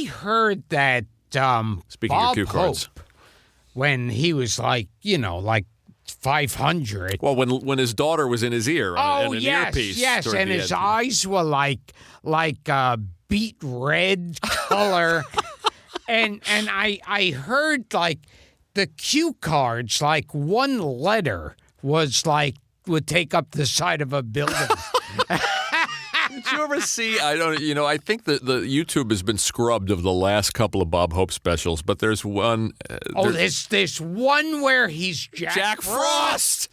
I heard that Speaking Bob of cue cards. Hope, when he was like 500. Well, when his daughter was in his ear and an earpiece. Yes, and his eyes were like beet red color. and I heard like the cue cards, like one letter would take up the side of a building. Did you ever see? I think the YouTube has been scrubbed of the last couple of Bob Hope specials, but there's one. There's one where he's Jack Frost.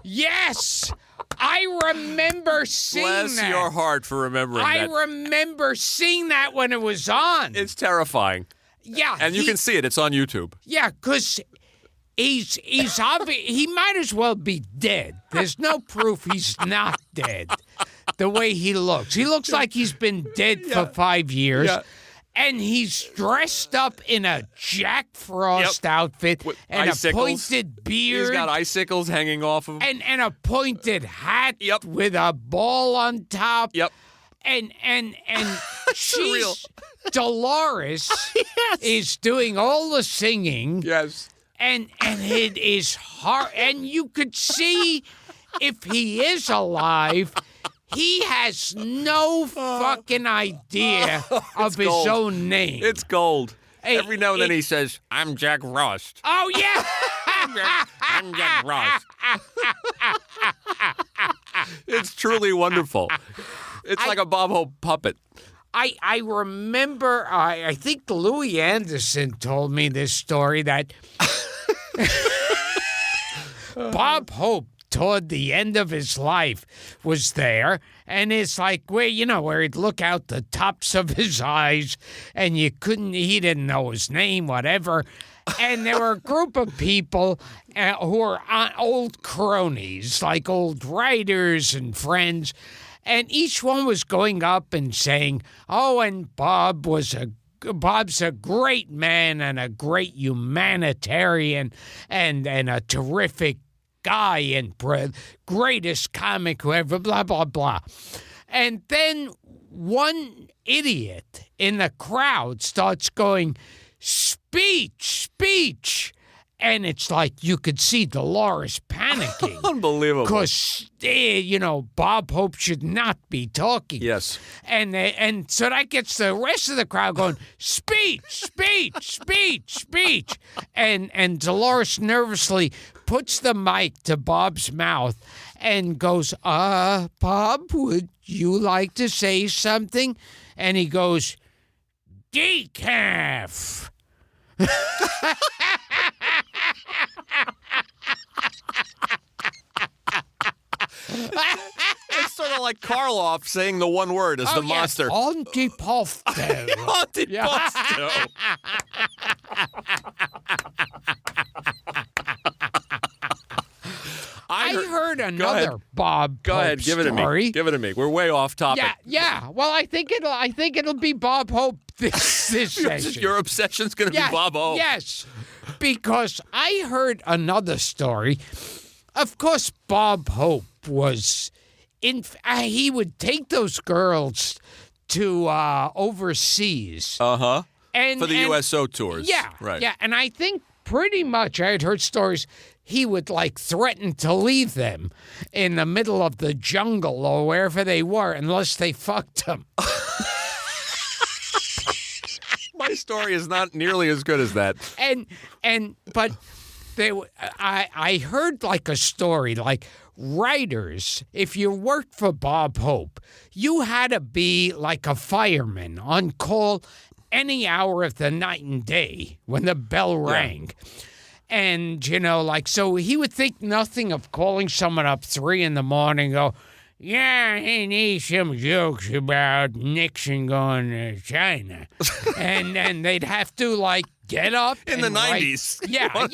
Yes, I remember seeing Bless that. your heart for remembering that. I remember seeing that when it was on. It's terrifying. Yeah, and you can see it. It's on YouTube. Yeah, because he's obvious. He might as well be dead. There's no proof he's not dead. The way he looks like he's been dead for 5 years. Yeah. And he's dressed up in a Jack Frost outfit with and icicles. A pointed beard. He's got icicles hanging off of him. And a pointed hat with a ball on top. Yep. And she's Dolores is doing all the singing. Yes. And it is hard. And you could see if he is alive, he has no fucking idea of his own name. It's gold. Every now and then he says, "I'm Jack Frost." Oh, yeah. I'm Jack Frost. It's truly wonderful. It's like a Bob Hope puppet. I remember, I think Louis Anderson told me this story that Bob Hope, toward the end of his life, was there, and it's like where he'd look out the tops of his eyes, and he didn't know his name, whatever. And there were a group of people who were old cronies, like old writers and friends, and each one was going up and saying, "Oh, and Bob's a great man and a great humanitarian and a terrific guy and greatest comic who ever, blah, blah, blah." And then one idiot in the crowd starts going, "Speech, speech." And it's like you could see Dolores panicking. Unbelievable. Because, Bob Hope should not be talking. Yes. And so that gets the rest of the crowd going, "Speech, speech, speech, speech." And Dolores nervously puts the mic to Bob's mouth and goes, "Bob, would you like to say something?" And he goes, "Decaf." It's sort of like Karloff saying the one word as the monster. Antipasto. Antipasto. I heard another Bob. Go ahead, give it to me. Give it to me. We're way off topic. Yeah. Well, I think it'll be Bob Hope this session. Your obsession's going to be Bob Hope. Yes, because I heard another story. Of course, Bob Hope was he would take those girls to overseas. Uh-huh. And for the USO tours. Yeah. Right. Yeah, and I think pretty much I had heard stories he would threaten to leave them in the middle of the jungle or wherever they were unless they fucked him. My story is not nearly as good as that. But I heard a story writers, if you worked for Bob Hope, you had to be like a fireman on call any hour of the night and day when the bell rang. Yeah. And, so he would think nothing of calling someone up 3 a.m. and go, "Yeah, he needs some jokes about Nixon going to China." And then they'd have to, get up. In the 90s. Yeah,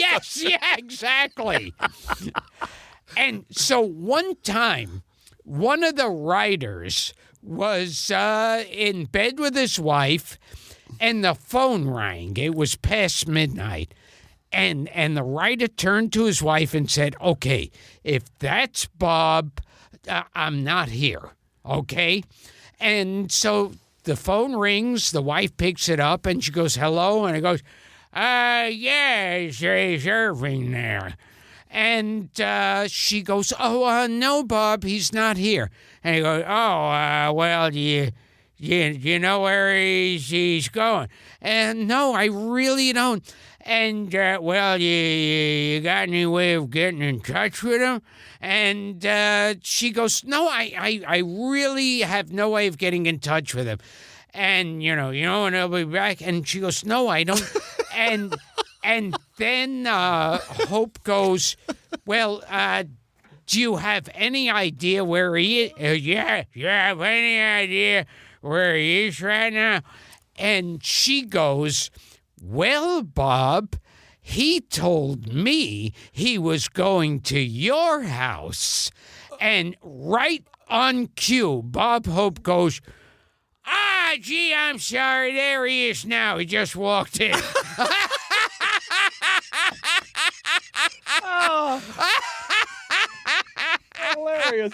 exactly. And so one time, one of the writers was in bed with his wife, and the phone rang. It was past midnight. And the writer turned to his wife and said, "Okay, if that's Bob, I'm not here, okay?" And so the phone rings. The wife picks it up, and she goes, hello. And it goes, yeah, he's Irving there. And she goes, no, Bob, he's not here. And he goes, well, you know where he's going? And no, I really don't. And, well, you got any way of getting in touch with him? And she goes, no, I really have no way of getting in touch with him. And, and he'll be back. And she goes, no, I don't. And then Hope goes, well, do you have any idea where he is? Yeah, you have any idea where he is right now? And she goes, well, Bob, he told me he was going to your house. And right on cue, Bob Hope goes, gee, I'm sorry, there he is now. He just walked in. Oh. Hilarious.